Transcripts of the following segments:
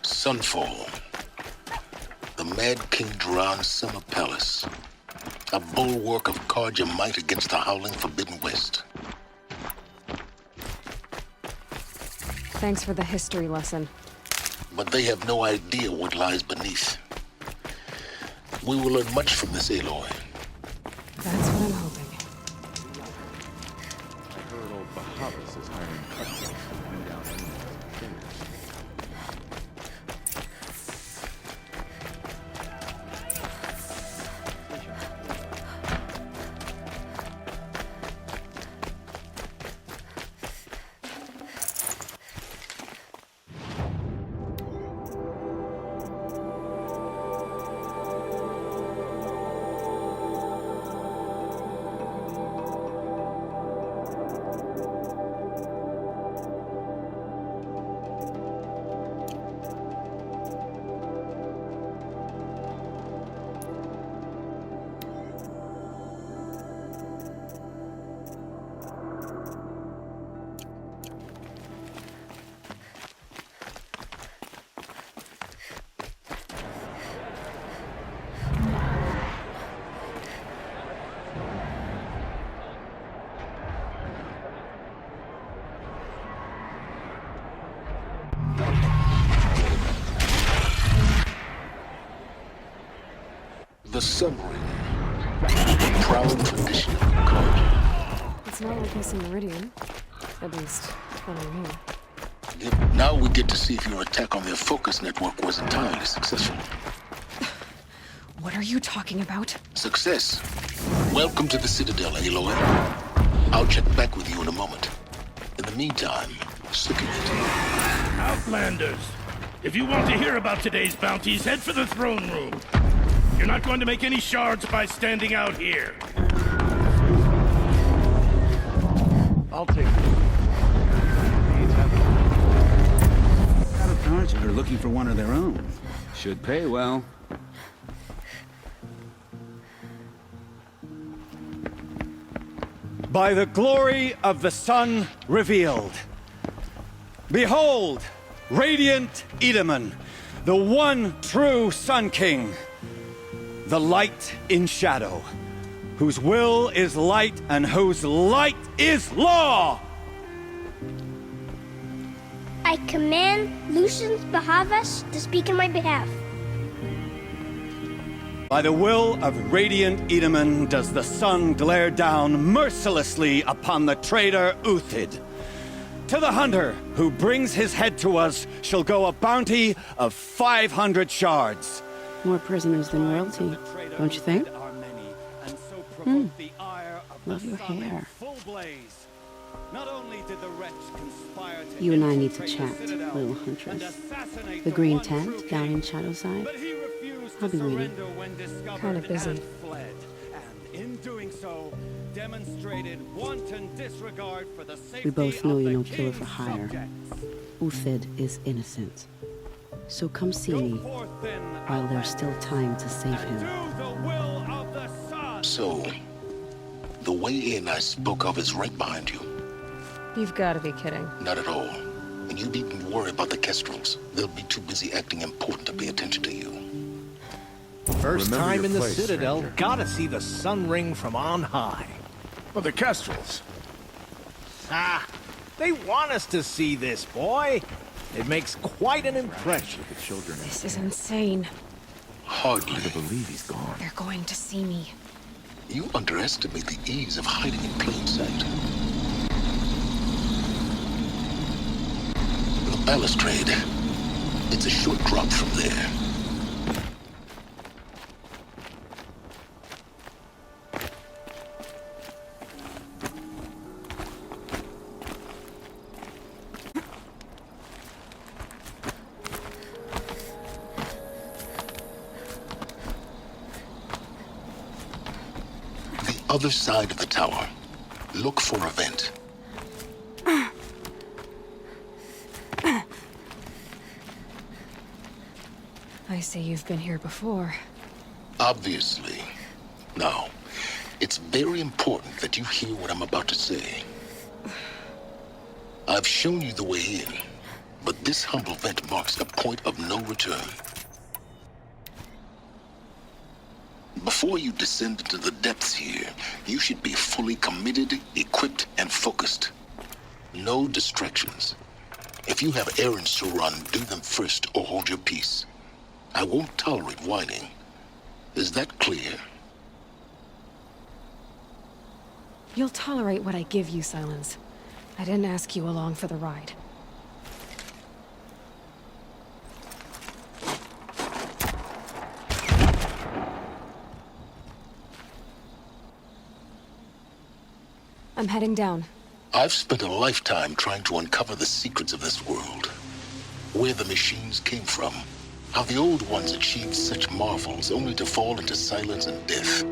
Sunfall. The Mad King Duran's summer palace. A bulwark of Carja might against the howling Forbidden West. Thanks for the history lesson. But they have no idea what lies beneath. We will learn much from this Aloy. That's what I'm hoping. I heard old Bahavas is hiring cutthroats to bring down enemies. The Sun Ring. A proud tradition of Carja. It's not like missing Meridian. At least, when I'm here. Now we get to see if your attack on their focus network was entirely successful. What are you talking about? Success. Welcome to the Citadel, Aloy. I'll check back with you in a moment. In the meantime, sicking it. Outlanders! If you want to hear about today's bounties, head for the throne room. You're not going to make any shards by standing out here. I'll take it. Out of Carja are looking for one of their own. Should pay well. By the glory of the sun revealed. Behold, radiant Edaman, the one true Sun King. The light in shadow, whose will is light and whose light is law! I command Lucius Bahavas to speak in my behalf. By the will of radiant Edaman does the sun glare down mercilessly upon the traitor Uthid. To the hunter who brings his head to us shall go a bounty of 500 shards. More prisoners than royalty, don't you think? Love your hair. You and I need to chat, little huntress. The green tent down in Shadowside. I'll be waiting. Kinda busy. We both know you're no killer for hire. Uthid is innocent. So come see me while there's still time to save him. So, the way in I spoke of is right behind you. You've got to be kidding. Not at all. And you needn't worry about the Kestrels. They'll be too busy acting important to pay attention to you. First Remember time your in the place, Citadel, stranger. gotta see the sun ring from on high. Well, the Kestrels. Ah, they want us to see this, boy. It makes quite an impression. The children. This is insane. Hardly. Hard to believe he's gone. They're going to see me. You underestimate the ease of hiding in plain sight. The balustrade. It's a short drop from there. The other side of the tower. Look for a vent. I see you've been here before. Obviously. Now, it's very important that you hear what I'm about to say. I've shown you the way in, but this humble vent marks a point of no return. Before you descend into the depths here, you should be fully committed, equipped, and focused. No distractions. If you have errands to run, do them first or hold your peace. I won't tolerate whining. Is that clear? You'll tolerate what I give you, Silence. I didn't ask you along for the ride. I'm heading down. I've spent a lifetime trying to uncover the secrets of this world. Where the machines came from. How the old ones achieved such marvels only to fall into silence and death.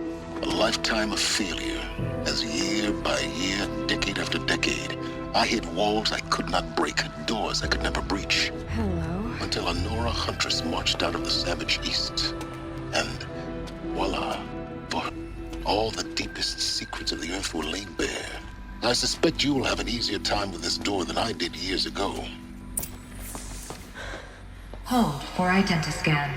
A lifetime of failure, as year by year, decade after decade, I hit walls I could not break, doors I could never breach. Hello. Until a Nora huntress marched out of the savage east. And voila, for her, all the deepest secrets of the earth were laid bare. I suspect you will have an easier time with this door than I did years ago. Hold for identiscan.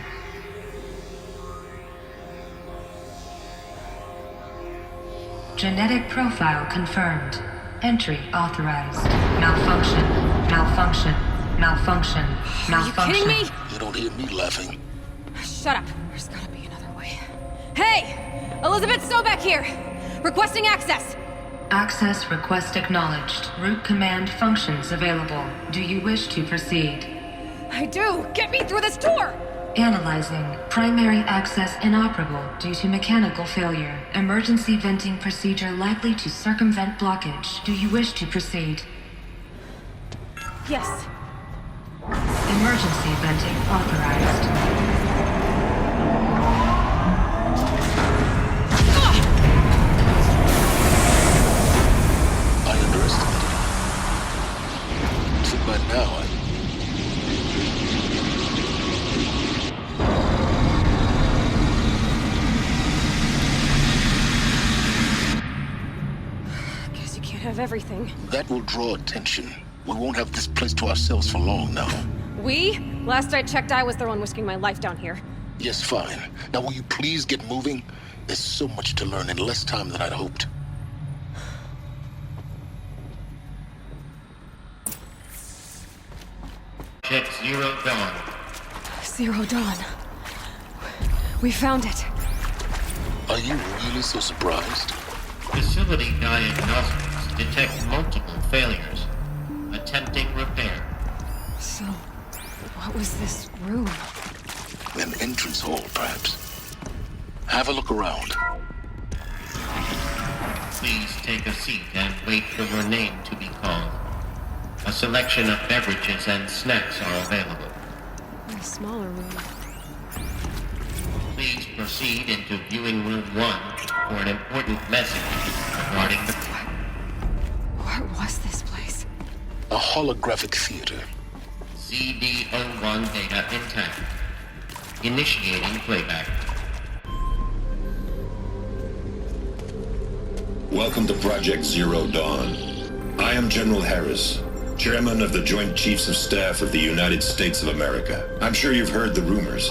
Genetic profile confirmed. Entry authorized. Malfunction. Malfunction. Malfunction. Malfunction. Are you kidding me? You don't hear me laughing. Shut up. There's gotta be another way. Hey! Elizabeth Sobek here! Requesting access! Access request acknowledged. Root command functions available. Do you wish to proceed? I do! Get me through this door! Analyzing. Primary access inoperable due to mechanical failure. Emergency venting procedure likely to circumvent blockage. Do you wish to proceed? Yes. Emergency venting authorized. I underestimated. So by now, Guess you can't have everything. that will draw attention. We won't have this place to ourselves for long now. We? Last I checked, I was the one risking my life down here. Yes, fine. Now will you please get moving? There's so much to learn in less time than I'd hoped. Check Zero Dawn. Zero Dawn. We found it. Are you really so surprised? Facility diagnostics detect multiple failures. Attempting repair. So, what was this room? An entrance hall, perhaps. Have a look around. Please take a seat and wait for your name to be called. A selection of beverages and snacks are available. A smaller room. Please proceed into viewing room 1 for an important message regarding the... What was this place? A holographic theater. ZD-01 data intact. Initiating playback. Welcome to Project Zero Dawn. I am General Harris, Chairman of the Joint Chiefs of Staff of the United States of America. I'm sure you've heard the rumors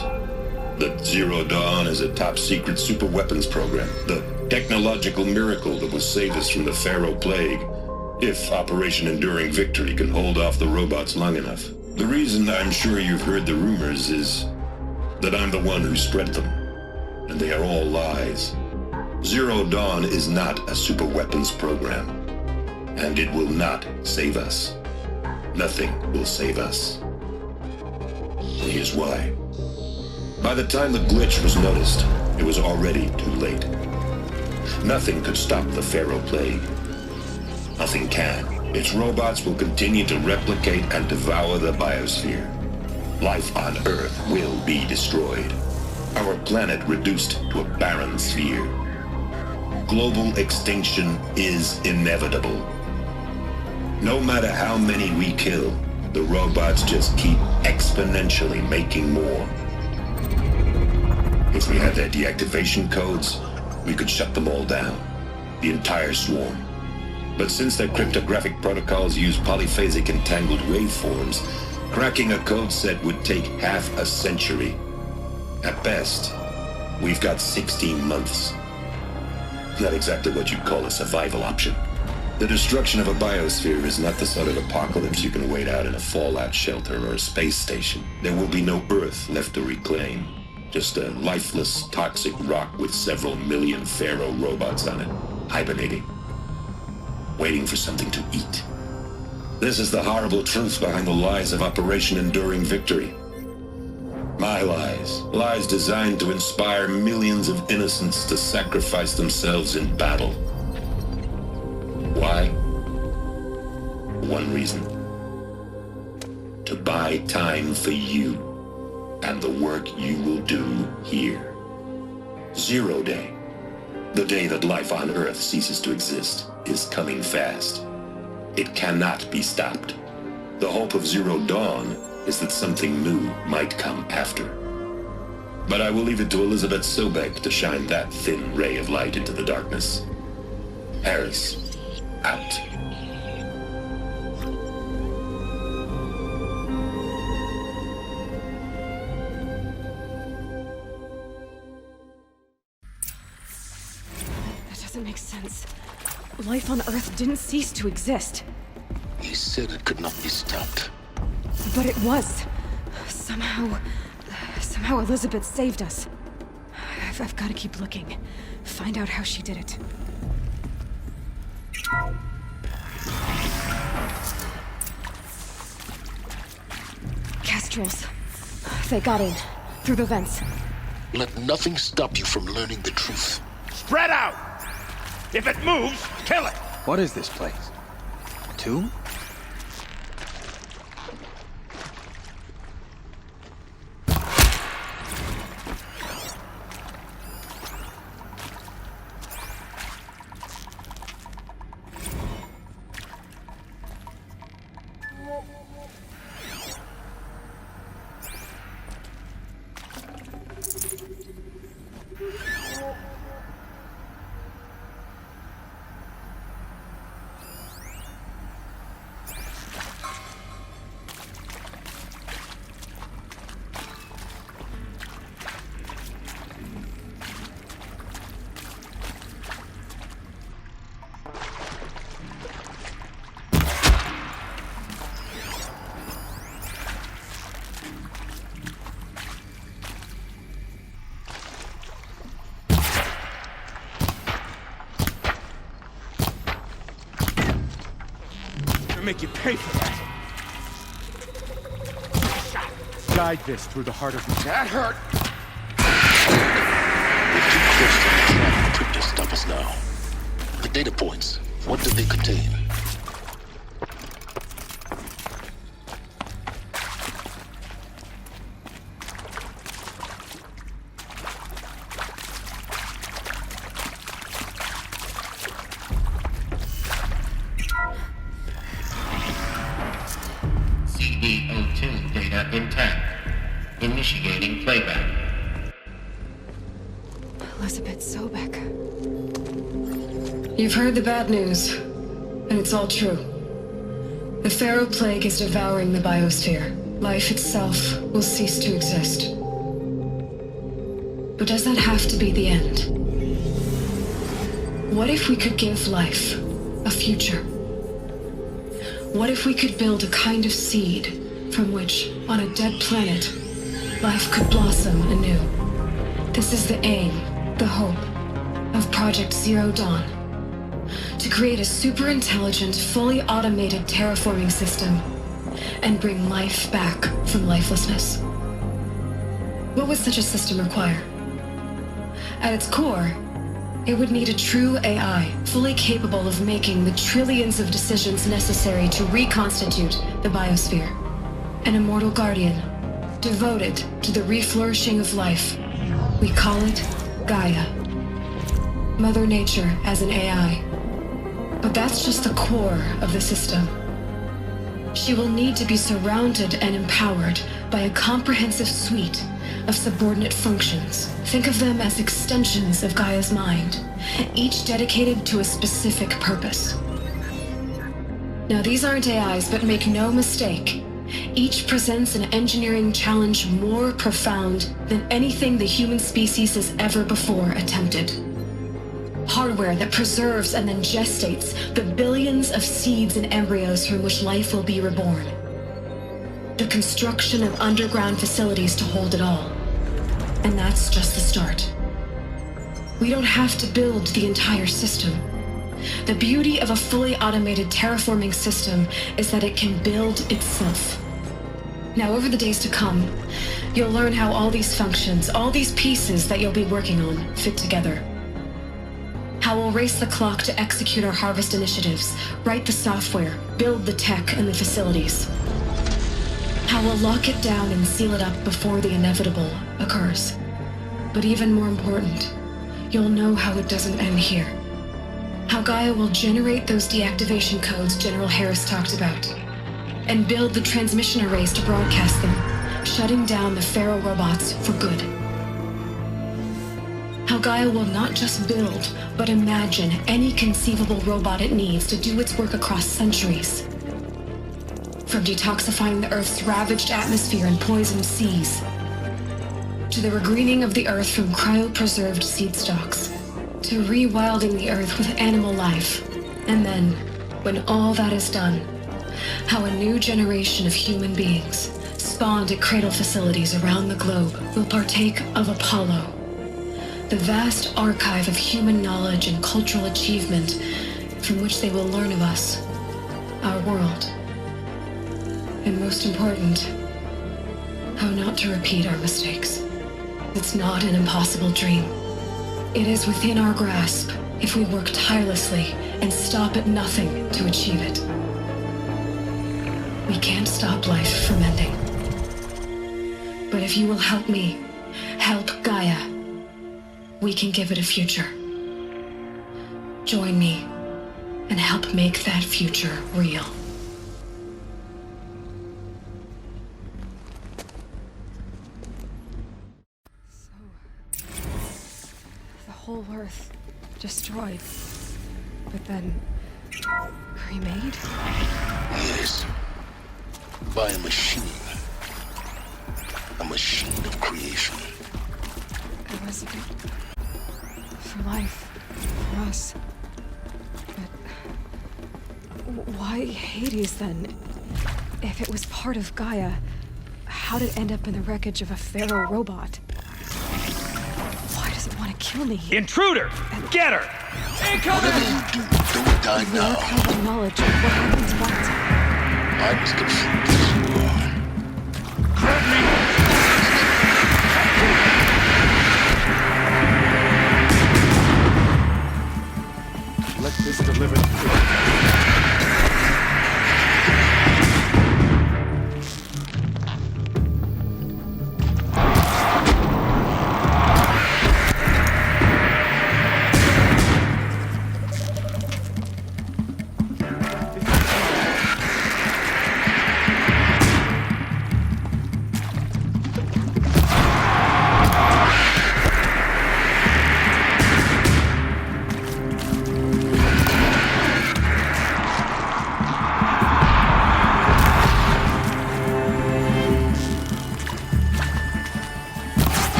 that Zero Dawn is a top-secret superweapons program, the technological miracle that will save us from the Pharaoh Plague, if Operation Enduring Victory can hold off the robots long enough. The reason I'm sure you've heard the rumors is that I'm the one who spread them, and they are all lies. Zero Dawn is not a superweapons program, and it will not save us. Nothing will save us. Here's why. By the time the glitch was noticed, it was already too late. Nothing could stop the Pharaoh Plague. Nothing can. Its robots will continue to replicate and devour the biosphere. Life on Earth will be destroyed. Our planet reduced to a barren sphere. Global extinction is inevitable. No matter how many we kill, the robots just keep exponentially making more. If we had their deactivation codes, we could shut them all down. The entire swarm. But since their cryptographic protocols use polyphasic entangled waveforms, cracking a code set would take half a century. At best, we've got 16 months. Not exactly what you'd call a survival option. The destruction of a biosphere is not the sort of apocalypse you can wait out in a fallout shelter or a space station. There will be no Earth left to reclaim. Just a lifeless, toxic rock with several million Pharaoh robots on it, hibernating, waiting for something to eat. This is the horrible truth behind the lies of Operation Enduring Victory. My lies. Lies designed to inspire millions of innocents to sacrifice themselves in battle. Why? One reason. To buy time for you and the work you will do here. 0 Day. The day that life on Earth ceases to exist is coming fast. It cannot be stopped. The hope of Zero Dawn is that something new might come after. But I will leave it to Elizabeth Sobek to shine that thin ray of light into the darkness. Harris, out. That doesn't make sense. Life on Earth didn't cease to exist. He said it could not be stopped. But it was. Somehow Elizabeth saved us. I've got to keep looking. Find out how she did it. Kestrels. They got in. Through the vents. Let nothing stop you from learning the truth. Spread out! If it moves, kill it! What is this place? A tomb? Make you pay for that. Guide this through the heart of the... That hurt! We're too close to the trap crypto stop us now. The data points, what did they contain? CD02 data intact. Initiating playback. Elizabeth Sobek. You've heard the bad news, and it's all true. The Pharaoh Plague is devouring the biosphere. Life itself will cease to exist. But does that have to be the end? What if we could give life a future? What if we could build a kind of seed from which, on a dead planet, life could blossom anew? This is the aim, the hope, of Project Zero Dawn. To create a super-intelligent, fully automated terraforming system and bring life back from lifelessness. What would such a system require? At its core, it would need a true AI, fully capable of making the trillions of decisions necessary to reconstitute the biosphere. An immortal guardian, devoted to the reflourishing of life. We call it Gaia. Mother Nature as an AI. But that's just the core of the system. She will need to be surrounded and empowered by a comprehensive suite of subordinate functions. Think of them as extensions of Gaia's mind, each dedicated to a specific purpose. Now, these aren't AIs, but make no mistake, each presents an engineering challenge more profound than anything the human species has ever before attempted. Hardware that preserves and then gestates the billions of seeds and embryos from which life will be reborn. The construction of underground facilities to hold it all. And that's just the start. We don't have to build the entire system. The beauty of a fully automated terraforming system is that it can build itself. Now, over the days to come, you'll learn how all these functions, all these pieces that you'll be working on, fit together. How we'll race the clock to execute our harvest initiatives, write the software, build the tech and the facilities. How we'll lock it down and seal it up before the inevitable occurs. But even more important, you'll know how it doesn't end here. How Gaia will generate those deactivation codes General Harris talked about, and build the transmission arrays to broadcast them, shutting down the Pharaoh robots for good. How Gaia will not just build, but imagine any conceivable robot it needs to do its work across centuries. From detoxifying the Earth's ravaged atmosphere and poisoned seas, to the regreening of the Earth from cryopreserved seed stalks, to rewilding the Earth with animal life. And then, when all that is done, how a new generation of human beings, spawned at cradle facilities around the globe, will partake of Apollo, the vast archive of human knowledge and cultural achievement from which they will learn of us, our world. And most important, how not to repeat our mistakes. It's not an impossible dream. It is within our grasp if we work tirelessly and stop at nothing to achieve it. We can't stop life from ending. But if you will help me, help Gaia, we can give it a future. Join me and help make that future real. The whole Earth destroyed, but then remade? Yes. By a machine. A machine of creation. Elizabeth. For life. For us. But why Hades then? If it was part of Gaia, how did it end up in the wreckage of a Pharaoh robot? Why does it want to kill me? Intruder! Get her! Whatever you do, don't die now. Where have the knowledge of what happens what? I'm as confused as you are. Let this deliver.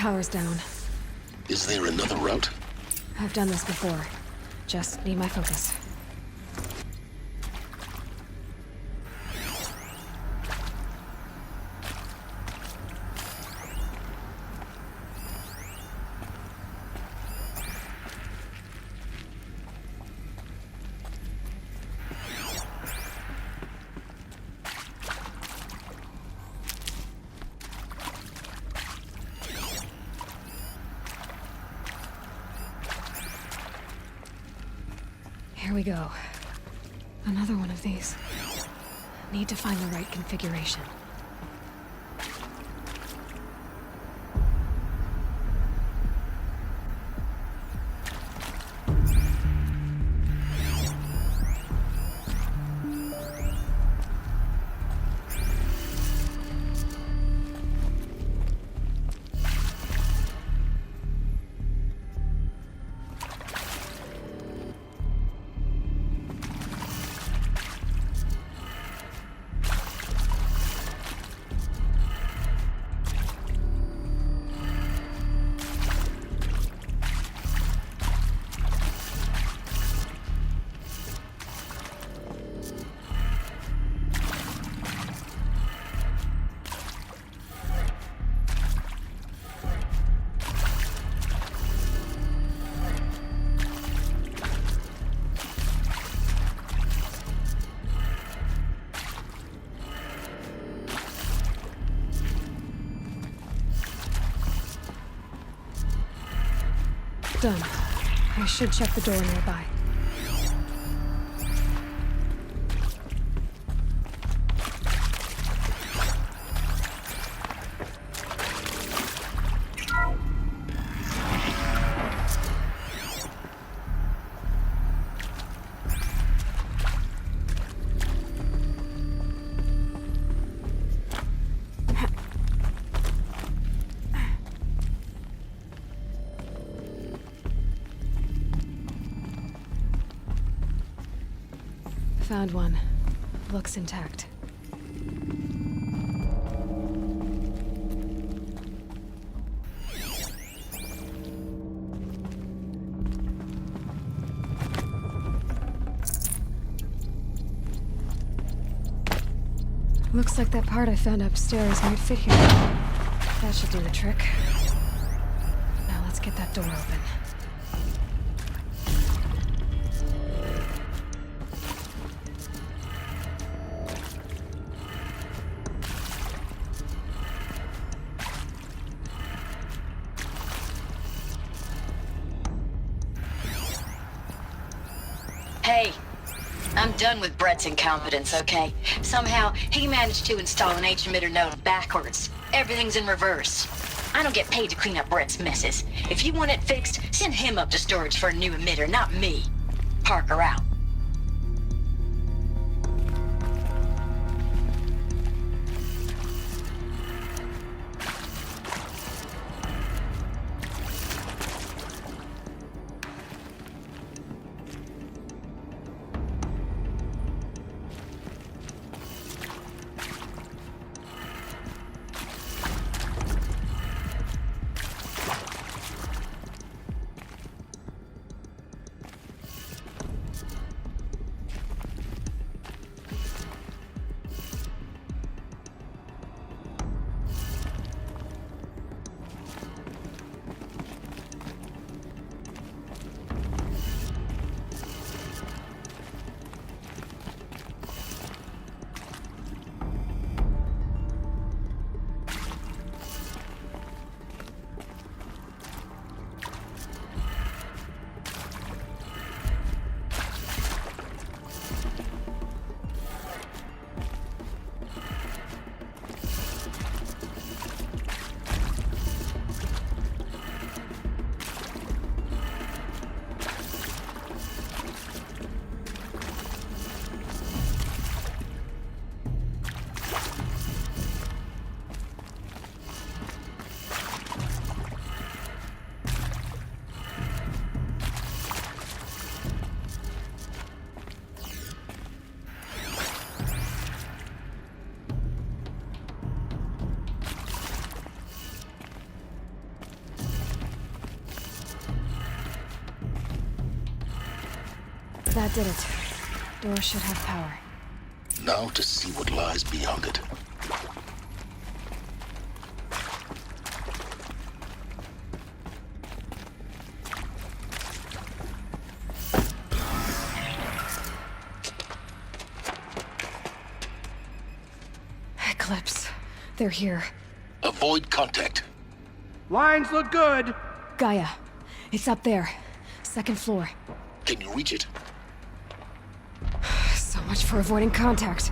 power's down. Is there another route? I've done this before. Just need my focus. Here we go. Another one of these. Need to find the right configuration. Done. I should check the door nearby. Found one. Looks intact. Looks like that part I found upstairs might fit here. That should do the trick. Now let's get that door open. Hey, I'm done with Brett's incompetence, okay? Somehow, he managed to install an H-emitter node backwards. Everything's in reverse. I don't get paid to clean up Brett's messes. If you want it fixed, send him up to storage for a new emitter, not me. Parker out. That did it. Door should have power. Now to see what lies beyond it. Eclipse. They're here. Avoid contact. Lines look good. Gaia. It's up there. Second floor. Can you reach it? So much for avoiding contact.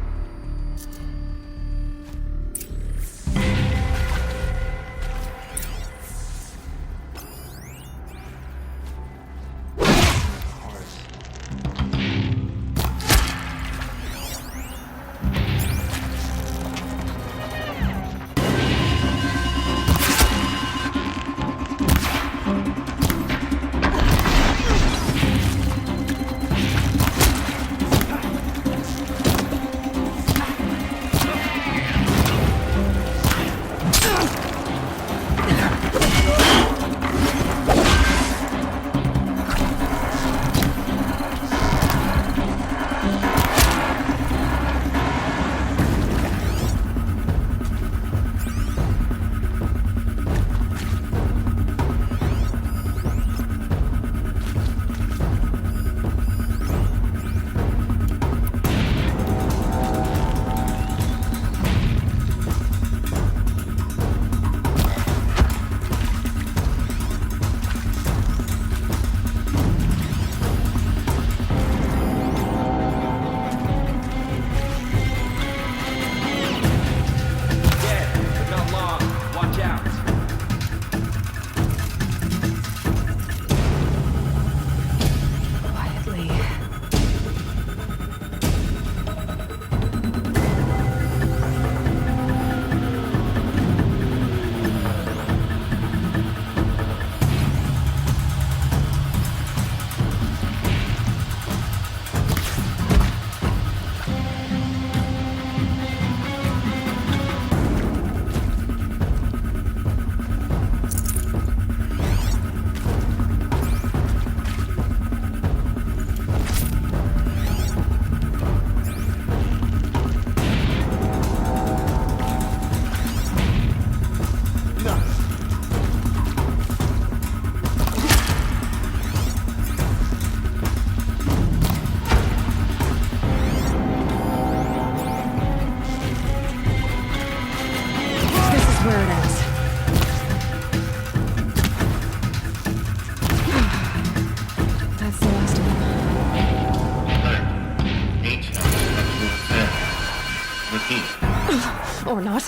Or not.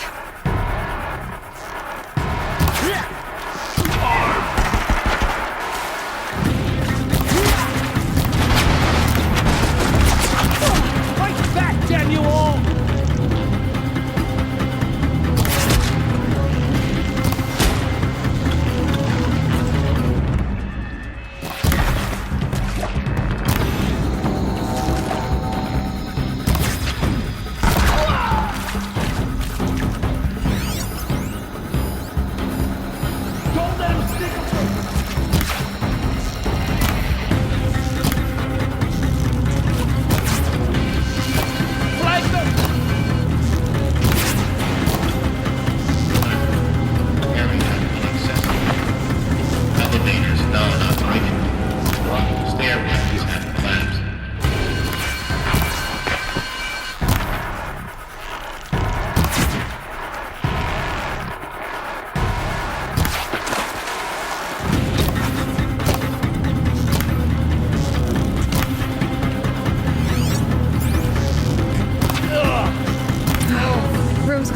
Fight back, damn you all!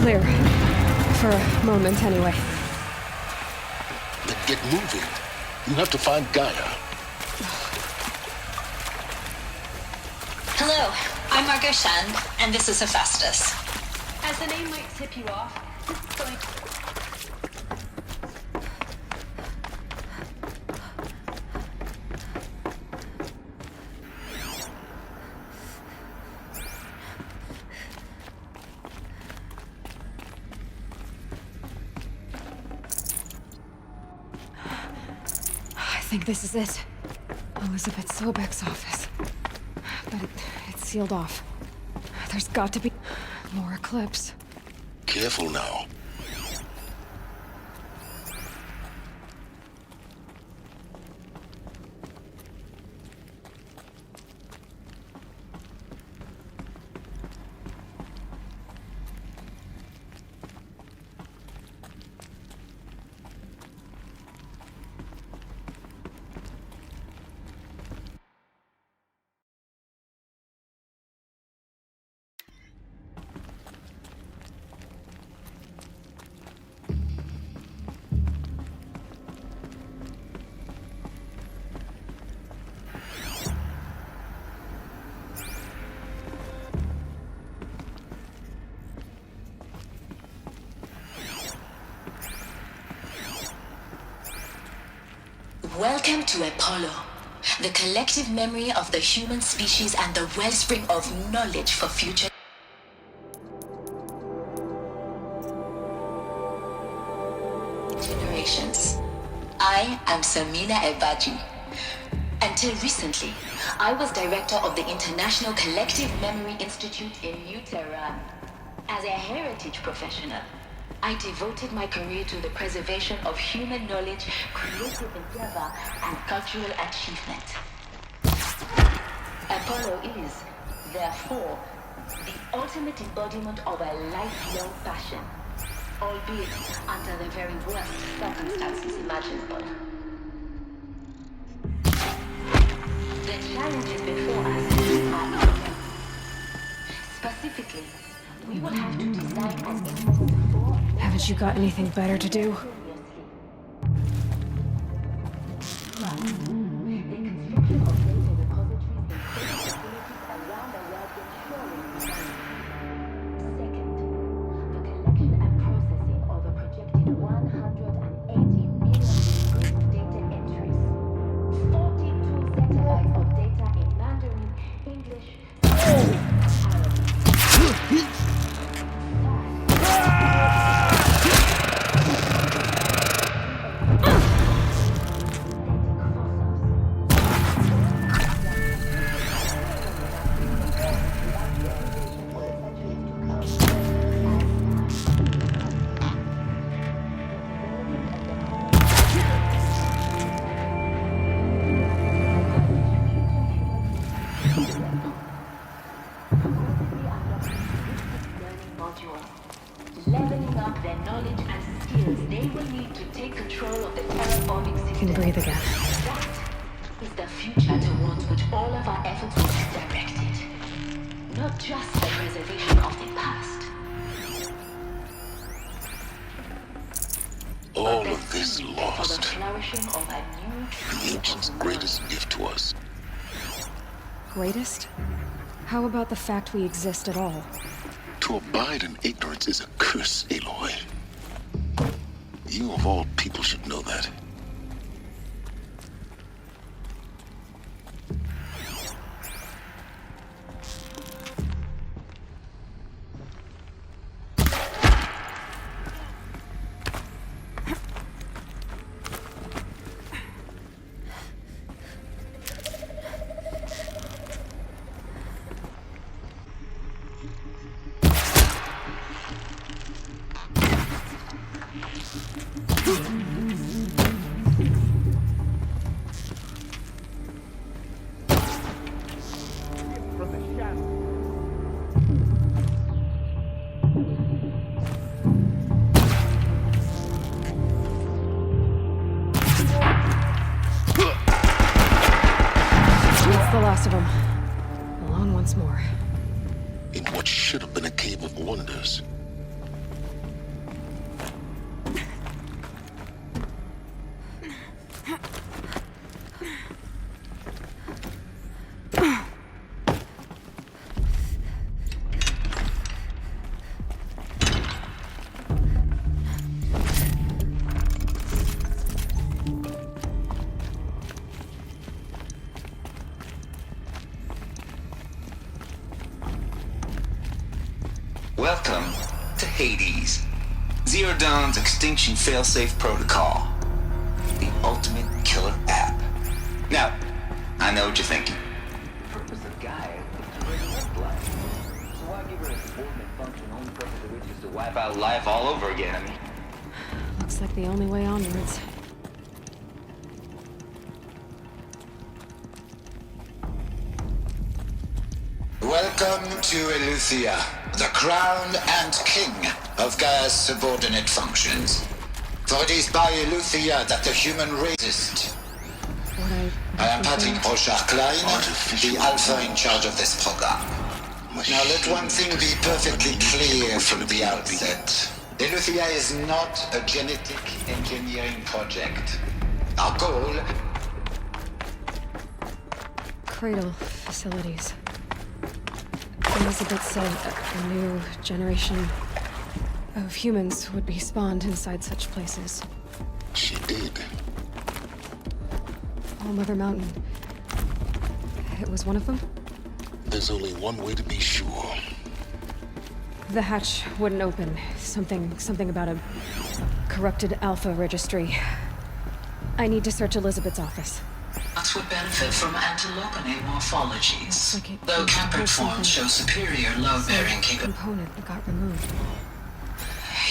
Clear. For a moment, anyway. Then get moving. You have to find Gaia. Hello, I'm Margot Shen, and this is Hephaestus. As the name might tip you off, this is going... I think this is it. Elizabeth Sobek's office. but it's sealed off. There's got to be more Eclipse. Careful now. Welcome to Apollo, the collective memory of the human species and the wellspring of knowledge for future generations. I am Samina Ebaji. Until recently, I was director of the International Collective Memory Institute in New Tehran. As a heritage professional, I devoted my career to the preservation of human knowledge, creative endeavor, and cultural achievement. Apollo is, therefore, the ultimate embodiment of a lifelong passion, albeit under the very worst circumstances imaginable. The challenges before us are immense. Specifically, we will have to design an instrument. Haven't you got anything better to do? Leveling up their knowledge and skills they will need to take control of the terraforming system. Can breathe again. That is the future towards which all of our efforts will be directed. Not just the preservation of the past. All of this lost. For the flourishing of a new The ancients' greatest gift to us. Greatest? How about the fact we exist at all? To abide in ignorance is a curse, Aloy. You of all people should know that. Of them. Alone once more. In what should have been a cave of wonders. Welcome to Hades, Zero Dawn's extinction failsafe protocol, the ultimate killer app. Now, I know what you're thinking. The purpose of Gaia function, only purpose of which is to wipe out life all over again. I mean, Looks like the only way onwards. welcome to Eleuthia, the crown and king of Gaia's subordinate functions. For it is by Eleuthia that the human race exists. I am Patrick Brochard-Klein, the Alpha in charge of this program. Now let one thing be perfectly clear from the outset. Eleuthia is not a genetic engineering project. Our goal... Cradle facilities. Elizabeth said a new generation of humans would be spawned inside such places. She did. All Mother Mountain. It was one of them? There's only one way to be sure. The hatch wouldn't open. Something about a corrupted Alpha registry. I need to search Elizabeth's office. That would benefit from antilopene morphologies, Like though Caprid forms show superior load-bearing capability. Component that got removed.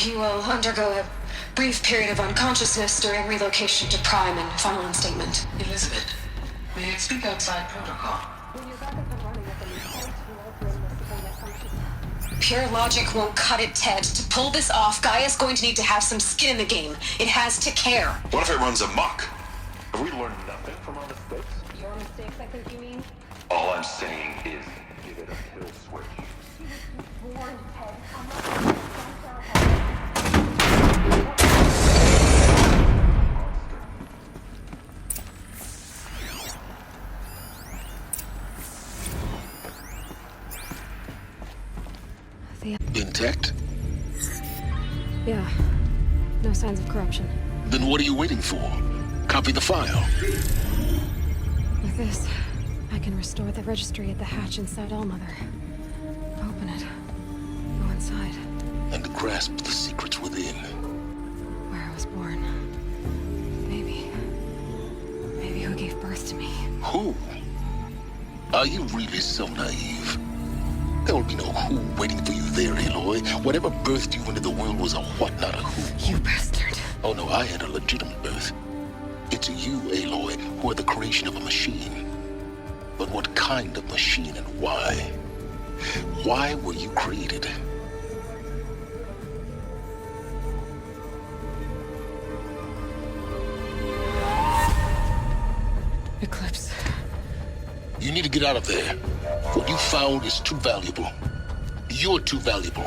You will undergo a brief period of unconsciousness during relocation to Prime and final instatement. Elizabeth, may I speak outside protocol? Pure logic won't cut it, Ted. To pull this off, Gaia's going to need to have some skin in the game. It has to care. What if it runs amok? Have we learned nothing from our mistakes? Your mistakes, I think you mean? All I'm saying is, give it a kill switch. Intact? Yeah. No signs of corruption. Then what are you waiting for? Copy the file. With this, I can restore the registry at the hatch inside Allmother. Open it. Go inside. And grasp the secrets within. Where I was born. Maybe who gave birth to me. Who? Are you really so naive? There will be no who waiting for you there, Aloy. Whatever birthed you into the world was a what, not a who. You bastard. Oh no, I had a legitimate birth. It's you, Aloy, who are the creation of a machine. But what kind of machine and why? Why were you created? Eclipse. You need to get out of there. What you found is too valuable. You're too valuable.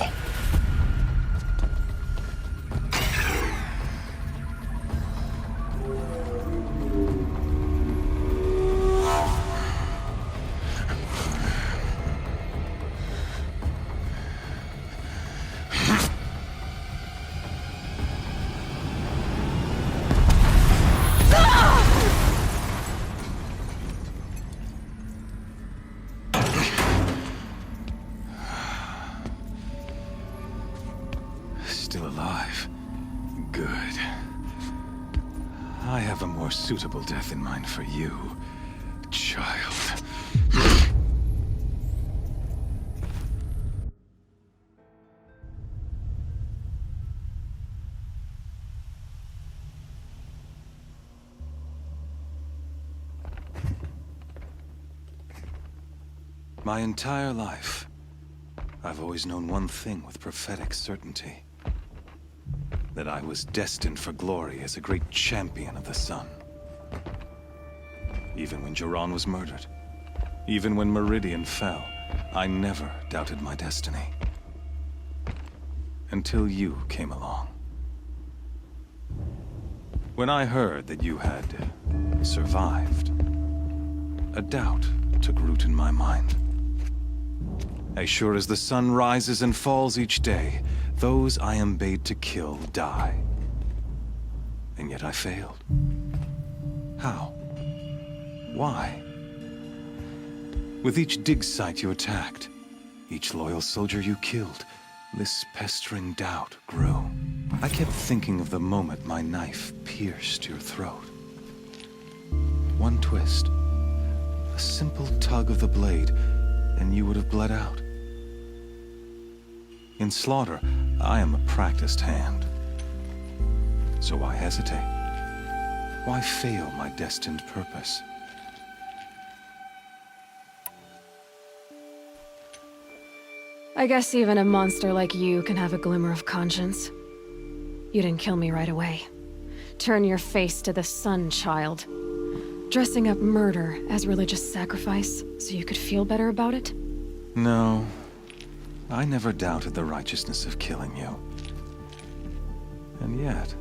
Still alive. Good. I have a more suitable death in mind for you, child. My entire life, I've always known one thing with prophetic certainty. That I was destined for glory as a great champion of the sun. Even when Jiran was murdered, even when Meridian fell, I never doubted my destiny. Until you came along. When I heard that you had survived, a doubt took root in my mind. As sure as the sun rises and falls each day, those I am bade to kill die. And yet I failed. How? Why? With each dig site you attacked, each loyal soldier you killed, this pestering doubt grew. I kept thinking of the moment my knife pierced your throat. One twist, a simple tug of the blade, and you would have bled out. In slaughter, I am a practiced hand. So why hesitate? Why fail my destined purpose? I guess even a monster like you can have a glimmer of conscience. You didn't kill me right away. Turn your face to the sun, child. Dressing up murder as religious sacrifice so you could feel better about it? No. I never doubted the righteousness of killing you. And yet,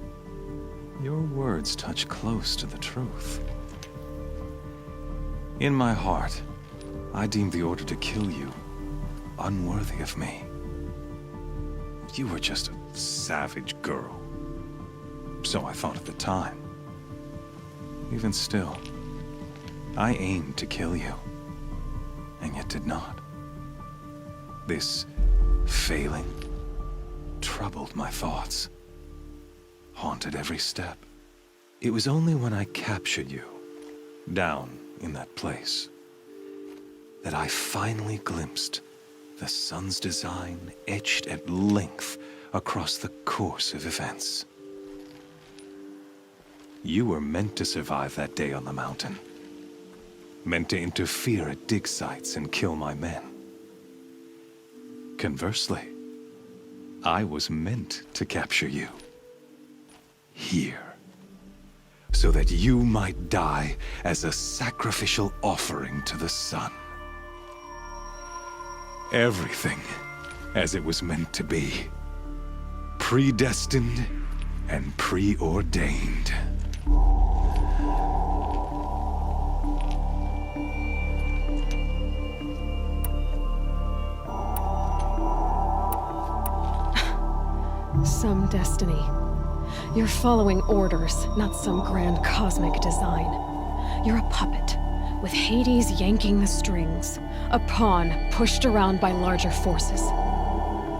your words touch close to the truth. In my heart, I deemed the order to kill you unworthy of me. You were just a savage girl. So I thought at the time. Even still, I aimed to kill you, and yet did not. This failing troubled my thoughts, haunted every step. It was only when I captured you, down in that place, that I finally glimpsed the sun's design etched at length across the course of events. You were meant to survive that day on the mountain. Meant to interfere at dig sites and kill my men. Conversely, I was meant to capture you. Here. So that you might die as a sacrificial offering to the sun. Everything as it was meant to be. Predestined and preordained. Some destiny. You're following orders, not some grand cosmic design. You're a puppet, with Hades yanking the strings. A pawn pushed around by larger forces.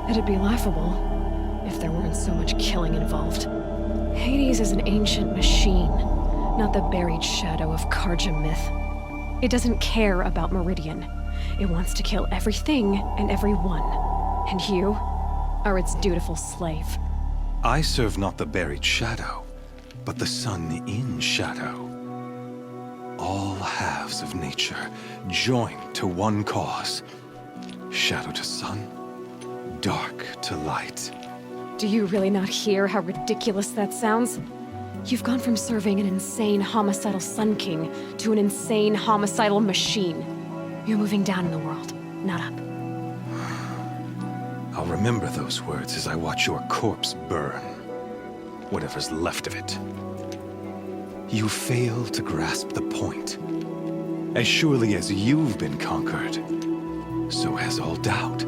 It'd be laughable if there weren't so much killing involved. Hades is an ancient machine, not the buried shadow of Karja myth. It doesn't care about Meridian. It wants to kill everything and everyone. And you are its dutiful slave. I serve not the buried shadow, but the sun in shadow. All halves of nature joined to one cause. Shadow to sun, dark to light. Do you really not hear how ridiculous that sounds? You've gone from serving an insane homicidal Sun King to an insane homicidal machine. You're moving down in the world, not up. I'll remember those words as I watch your corpse burn. Whatever's left of it. You fail to grasp the point. As surely as you've been conquered, so has all doubt.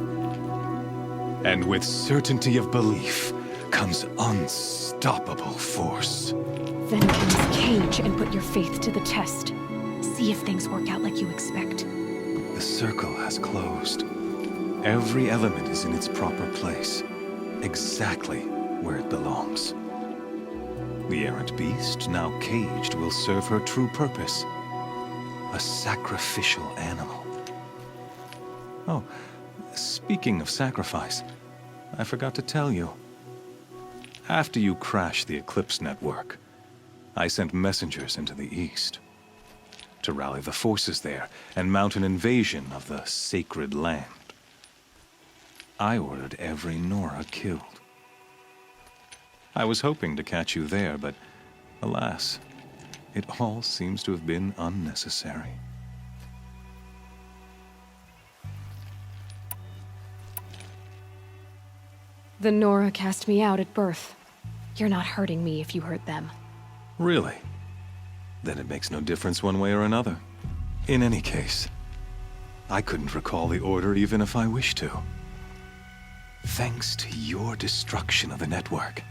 And with certainty of belief comes unstoppable force. Then cleanse cage and put your faith to the test. See if things work out like you expect. The circle has closed. Every element is in its proper place, exactly where it belongs. The errant beast, now caged, will serve her true purpose. A sacrificial animal. Oh, speaking of sacrifice, I forgot to tell you. After you crashed the Eclipse network, I sent messengers into the east to rally the forces there and mount an invasion of the sacred land. I ordered every Nora killed. I was hoping to catch you there, but alas, it all seems to have been unnecessary. The Nora cast me out at birth. You're not hurting me if you hurt them. Really? Then it makes no difference one way or another. In any case, I couldn't recall the order even if I wished to. Thanks to your destruction of the network,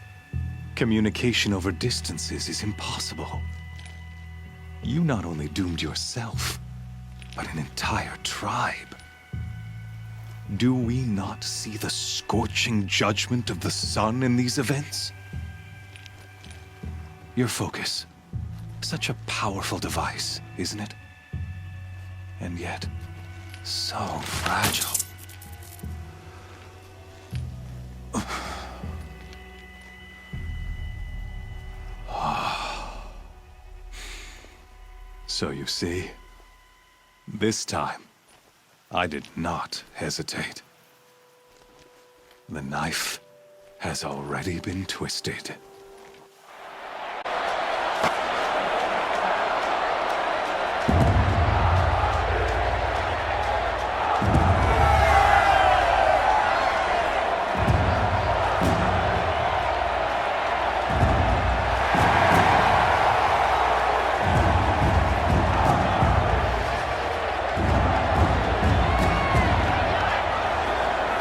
communication over distances is impossible. You not only doomed yourself, but an entire tribe. Do we not see the scorching judgment of the sun in these events? Your focus. Such a powerful device, isn't it? And yet, so fragile. So you see, this time, I did not hesitate. The knife has already been twisted.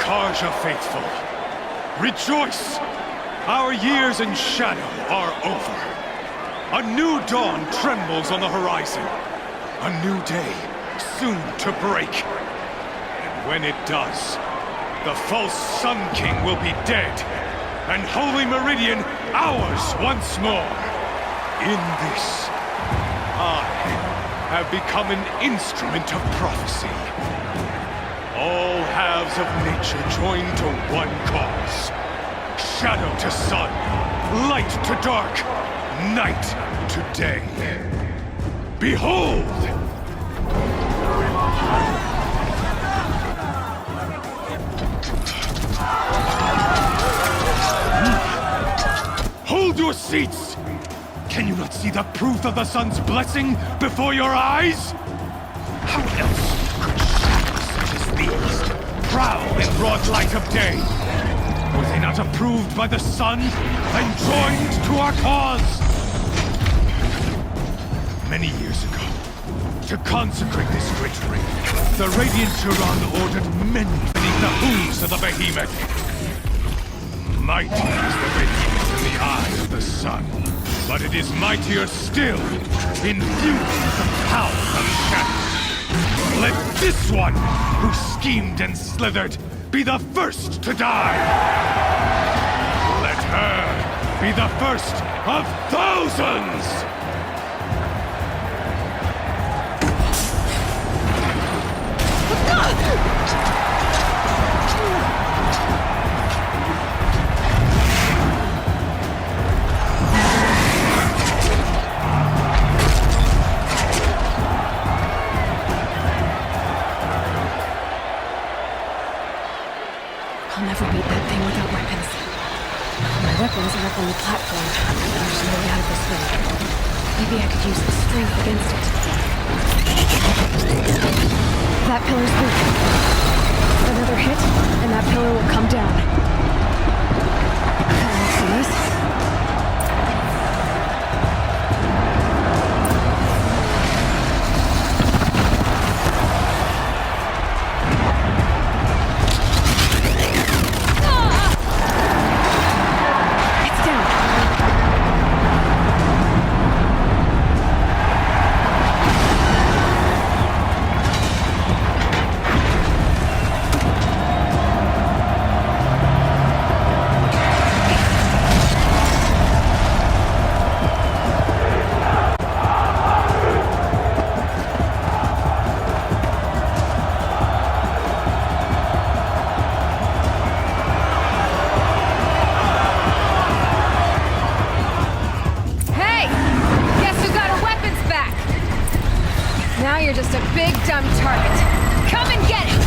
Karja faithful, rejoice! Our years in shadow are over. A new dawn trembles on the horizon. A new day soon to break. And when it does, the false Sun King will be dead, and Holy Meridian ours once more. In this, I have become an instrument of prophecy. All halves of nature join to one cause. Shadow to sun, light to dark, night to day. Behold! Hold your seats! Can you not see the proof of the sun's blessing before your eyes? How else could shadows such as these prowl in broad light of day? Were they not approved by the sun and joined to our cause? Many years ago, to consecrate this great ring, the Radiant Turan ordered many beneath the hooves of the behemoth. Mighty is the behemoth in the eye of the sun, but it is mightier still, infused with the power of shadow. Let this one, who schemed and slithered, be the first to die! Let her be the first of thousands! I'll never beat that thing without weapons. My weapons are up on the platform. There's no way out of this thing. Maybe I could use the strength against it. That pillar's weak. Another hit, and that pillar will come down. That makes sense. You're just a big, dumb target. Come and get it!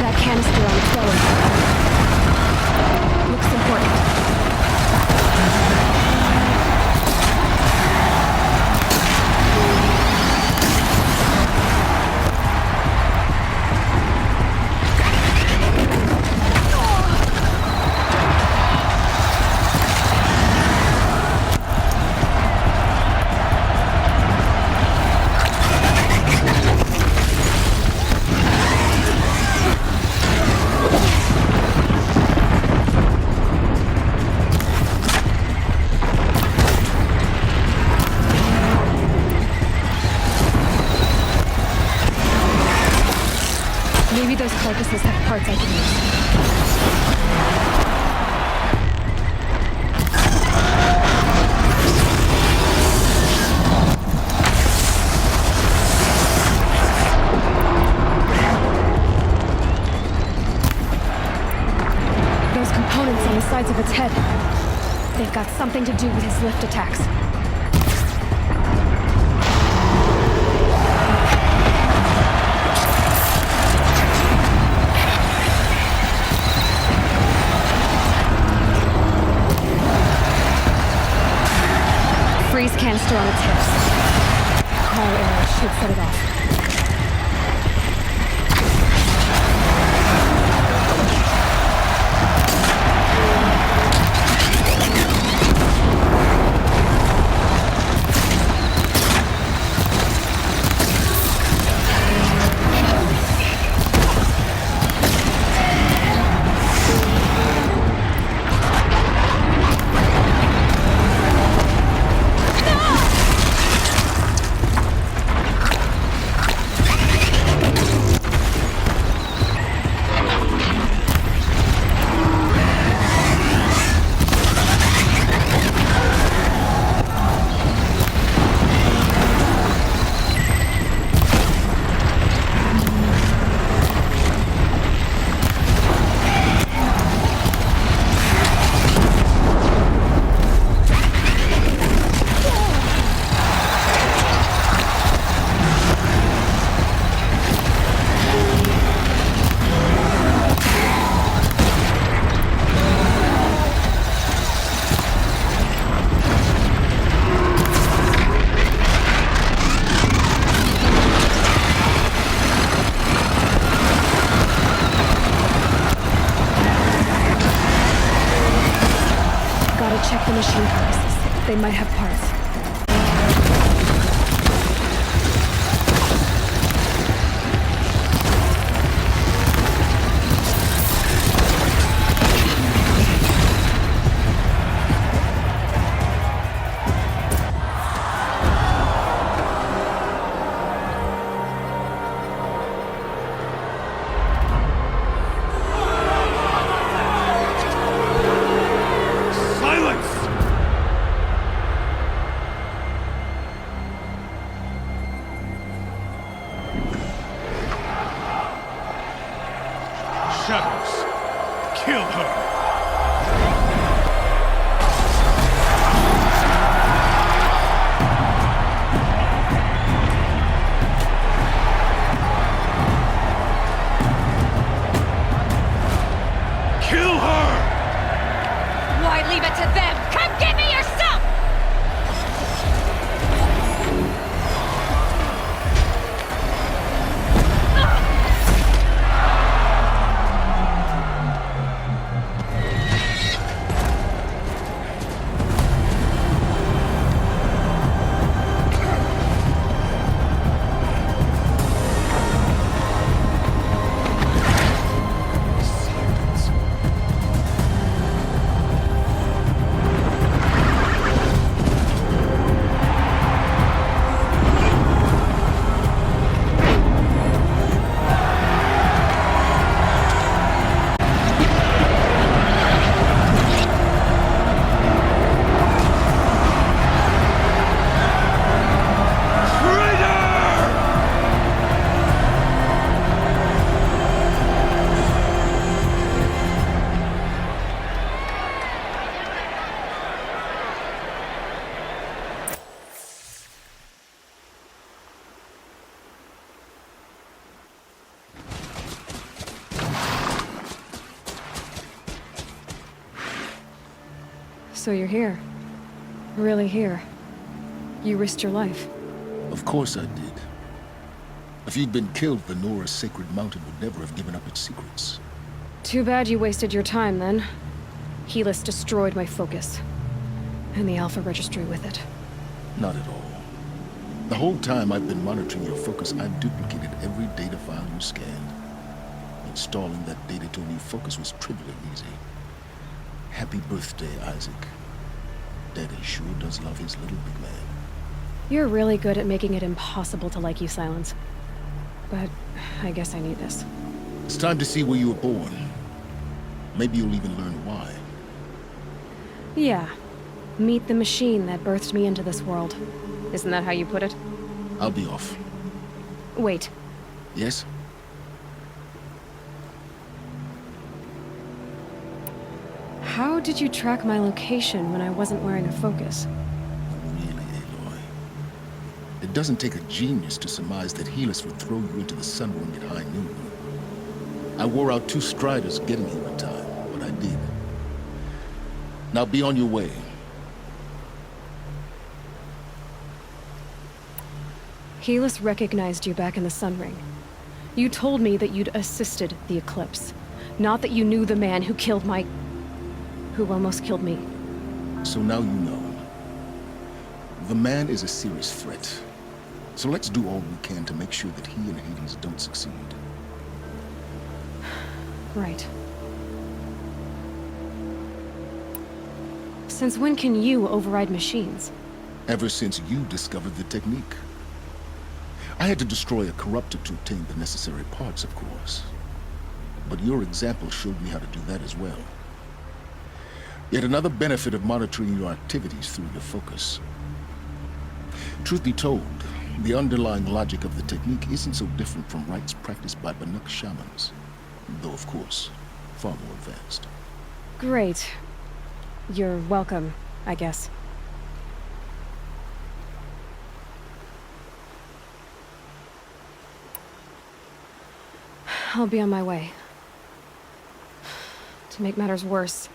That canister on Prologue looks important. Maybe those carcasses have parts I can use. Those components on the sides of its head. They've got something to do with his lift attacks. should set it off. Check the machine harnesses. They might have parts. So you're here. Really here. You risked your life. Of course I did. If you'd been killed, the Nora's sacred mountain would never have given up its secrets. Too bad you wasted your time, then. Helis destroyed my focus. And the Alpha Registry with it. Not at all. The whole time I've been monitoring your focus, I've duplicated every data file you scanned. Installing that data to a new focus was trivially easy. Happy birthday, Isaac. Daddy sure does love his little big man. You're really good at making it impossible to like you, Silence. But I guess I need this. It's time to see where you were born. Maybe you'll even learn why. Yeah. Meet the machine that birthed me into this world. Isn't that how you put it? I'll be off. Wait. Yes? How did you track my location when I wasn't wearing a focus? Really, Aloy? It doesn't take a genius to surmise that Helis would throw you into the sunwing at high noon. I wore out 2 striders getting here in time, but I did. Now be on your way. Helis recognized you back in the Sun Ring. You told me that you'd assisted the Eclipse, not that you knew the man who almost killed me. So now you know. The man is a serious threat. So let's do all we can to make sure that he and Hades don't succeed. Right. Since when can you override machines? Ever since you discovered the technique. I had to destroy a corruptor to obtain the necessary parts, of course. But your example showed me how to do that as well. Yet another benefit of monitoring your activities through your focus. Truth be told, the underlying logic of the technique isn't so different from rites practiced by Banuk shamans. Though, of course, far more advanced. Great. You're welcome, I guess. I'll be on my way. To make matters worse,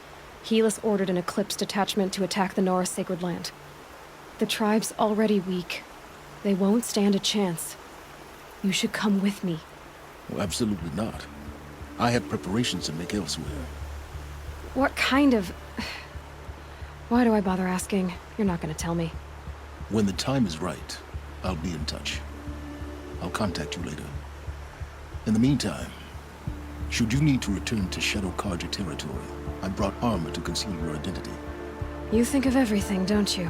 Helis ordered an Eclipse detachment to attack the Norris Sacred Land. The tribe's already weak. They won't stand a chance. You should come with me. Well, absolutely not. I have preparations to make elsewhere. What kind of... Why do I bother asking? You're not gonna tell me. When the time is right, I'll be in touch. I'll contact you later. In the meantime, should you need to return to Shadow Karja territory, I brought armor to conceal your identity. You think of everything, don't you?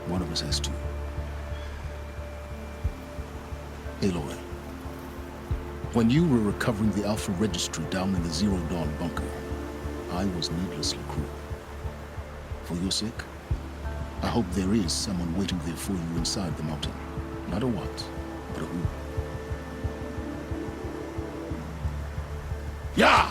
One of us has to. Aloy, when you were recovering the Alpha Registry down in the Zero Dawn bunker, I was needlessly cruel. For your sake, I hope there is someone waiting there for you inside the mountain. Not a what, but a who. Yeah!